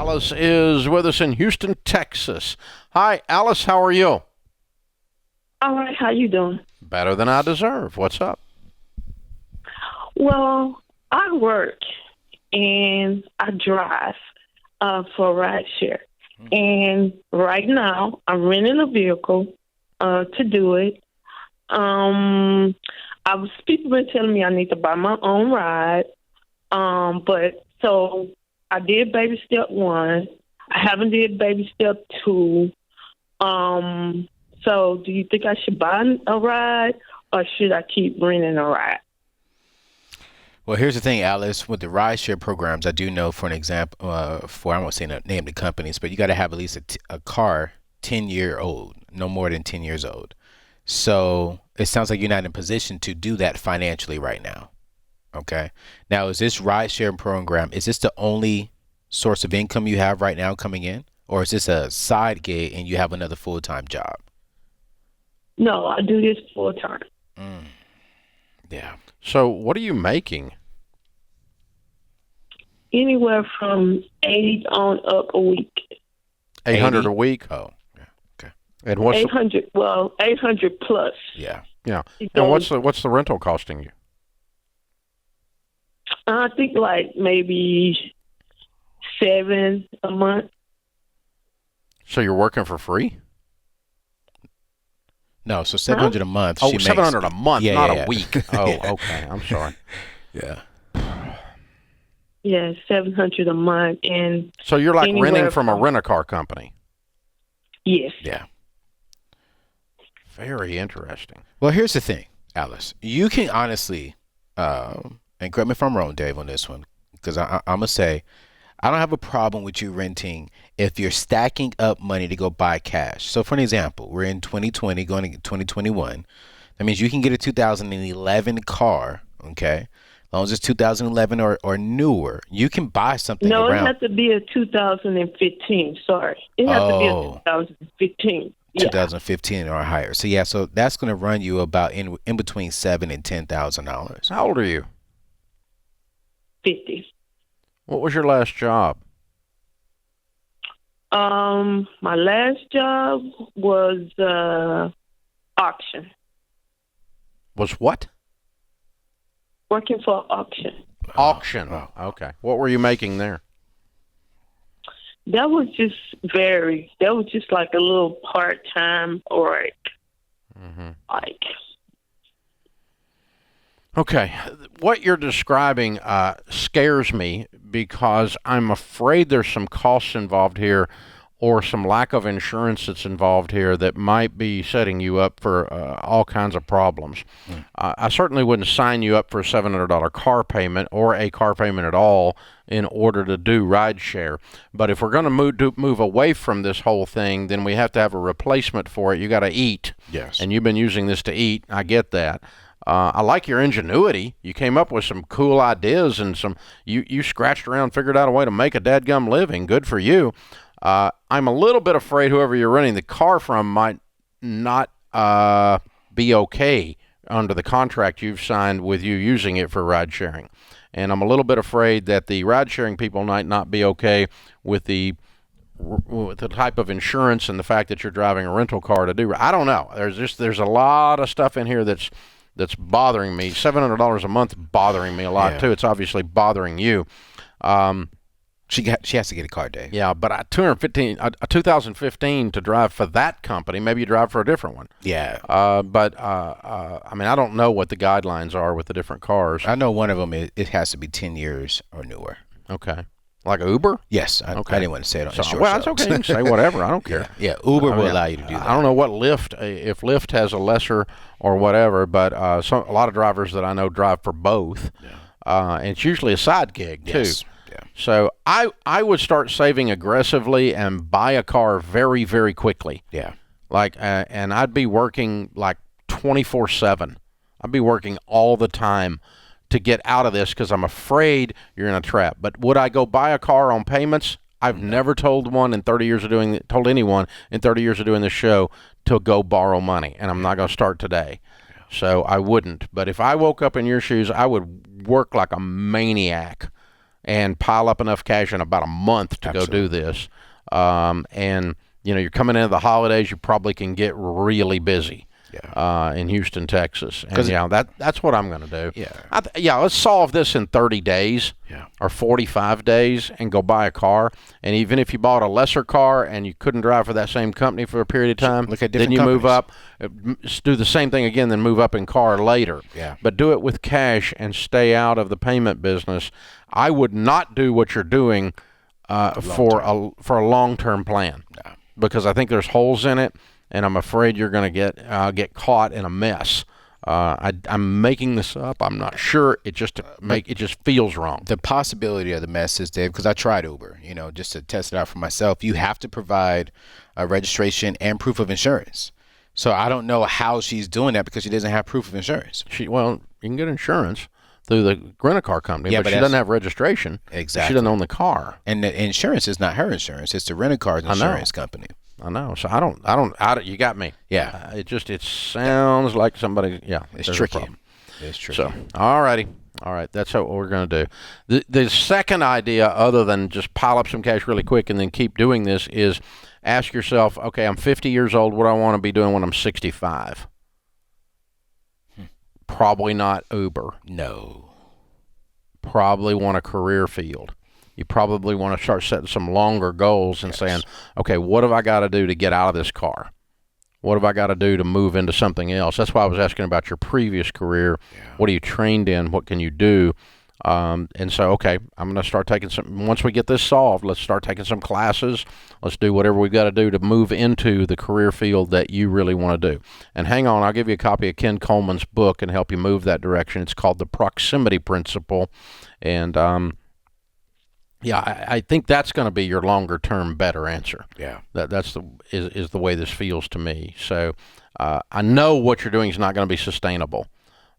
Alice is with us in Houston, Texas. Hi, Alice. How are you? All right, how you doing? Better than I deserve. What's up? Well, I work and I drive for rideshare. And right now, I'm renting a vehicle to do it. People been telling me I need to buy my own ride. But so I did baby step 1. I haven't did baby step 2. So do you think I should buy a ride or should I keep renting a ride? Well, here's the thing, Alice. With the rideshare programs, I do know, for an example, I won't say name the companies, but you got to have at least a car 10-year-old, no more than 10 years old. So it sounds like you're not in a position to do that financially right now. Okay. Now, is this rideshare program, is this the only source of income you have right now coming in? Or is this a side gig and you have another full-time job? No, I do this full time. Yeah. So what are you making? Anywhere from 80 on up a week. 800 a week? Oh, yeah. Okay. And what's 800, 800 plus. Yeah. Yeah. And what's the rental costing you? I think like maybe $7 a month. So you're working for free? No, so $700 a month. Oh, $700 a month, not a a week. Oh, okay. I'm sorry. Yeah. Yeah, $700 a month, and so you're like renting from a rent-a-car company. Yes. Yeah. Very interesting. Well, here's the thing, Alice. You can honestly, and correct me if I'm wrong, Dave, on this one, because I'm gonna say, I don't have a problem with you renting if you're stacking up money to go buy cash. So for an example, we're in 2020 going to 2021. That means you can get a 2011 car, okay? As long as it's 2011 or newer, you can buy something No, around. it has to be a 2015. Sorry. It has to be a 2015. Yeah. 2015 or higher. So yeah, so that's going to run you about in between $7,000 and $10,000. How old are you? 50. What was your last job? My last job was auction. Was what? Working for auction. Auction. Oh, okay. What were you making there? That was just like a little part-time work. Like. Okay. What you're describing scares me because I'm afraid there's some costs involved here or some lack of insurance that's involved here that might be setting you up for all kinds of problems. I certainly wouldn't sign you up for a $700 car payment or a car payment at all in order to do rideshare. But if we're going to move away from this whole thing, then we have to have a replacement for it. You got to eat. Yes. And you've been using this to eat. I get that. I like your ingenuity. You came up with some cool ideas and you scratched around, figured out a way to make a dadgum living. Good for you. I'm a little bit afraid whoever you're renting the car from might not be okay under the contract you've signed with you using it for ride sharing. And I'm a little bit afraid that the ride sharing people might not be okay with the type of insurance and the fact that you're driving a rental car to do. I don't know. There's a lot of stuff in here that's bothering me. $700 a month bothering me a lot too. It's obviously bothering you. She has to get a car, Dave. Yeah, but a 2015 to drive for that company. Maybe you drive for a different one. Yeah. But I mean, I don't know what the guidelines are with the different cars. I know one of them it has to be 10 years or newer. Okay. Like Uber? Yes. Okay. I didn't want to say it on the short Well, that's okay. You can say whatever. I don't care. Yeah. Uber will allow you to do that. I don't know what Lyft, if Lyft has a lesser or whatever, but a lot of drivers that I know drive for both. Yeah. And it's usually a side gig too. Yes. Yeah. So I would start saving aggressively and buy a car very, very quickly. Yeah. Like, and I'd be working like 24/7. I'd be working all the time to get out of this because I'm afraid you're in a trap. But would I go buy a car on payments? I've never told anyone in 30 years of doing this show to go borrow money, and I'm not going to start today. Yeah. So I wouldn't. But if I woke up in your shoes, I would work like a maniac and pile up enough cash in about a month to go do this. And you're coming into the holidays, you probably can get really busy. In Houston, Texas, and that's what I'm going to do. Let's solve this in 30 days or 45 days and go buy a car. And even if you bought a lesser car and you couldn't drive for that same company for a period of time, look at different then you companies. move up, do the same thing again, then move up in car later. But do it with cash and stay out of the payment business. I would not do what you're doing for a long-term plan because I think there's holes in it. And I'm afraid you're going to get caught in a mess. I'm making this up. I'm not sure. It just feels wrong. The possibility of the mess is, Dave, because I tried Uber, just to test it out for myself. You have to provide a registration and proof of insurance. So I don't know how she's doing that because she doesn't have proof of insurance. You can get insurance through the rent-a-car company, but she doesn't have registration. Exactly. She doesn't own the car. And the insurance is not her insurance. It's the rent-a-car's insurance company. I know. So I don't. You got me. Yeah. It sounds like somebody. Yeah. It's tricky. It's tricky. So, all righty. All right. That's what we're going to do. The second idea, other than just pile up some cash really quick and then keep doing this, is ask yourself, okay, I'm 50 years old. What do I want to be doing when I'm 65? Probably not Uber. No. Probably want a career field. You probably want to start setting some longer goals and saying, okay, what have I got to do to get out of this car? What have I got to do to move into something else? That's why I was asking about your previous career. What are you trained in? What can you do? And so, okay, I'm going to start taking once we get this solved, let's start taking some classes. Let's do whatever we've got to do to move into the career field that you really want to do. And hang on, I'll give you a copy of Ken Coleman's book and help you move that direction. It's called The Proximity Principle. And, I think that's going to be your longer-term better answer. That's the way this feels to me. So I know what you're doing is not going to be sustainable.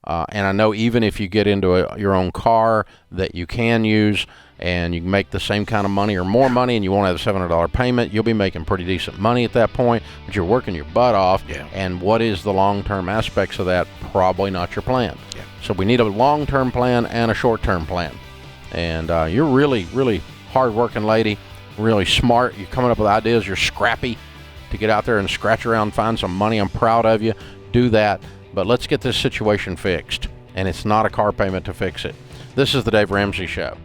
And I know even if you get into your own car that you can use and you can make the same kind of money or more money and you won't have a $700 payment, you'll be making pretty decent money at that point, but you're working your butt off. And what is the long-term aspects of that? Probably not your plan. So we need a long-term plan and a short-term plan. And you're really, really hard-working lady, really smart. You're coming up with ideas. You're scrappy to get out there and scratch around, find some money. I'm proud of you. Do that. But let's get this situation fixed. And it's not a car payment to fix it. This is the Dave Ramsey Show.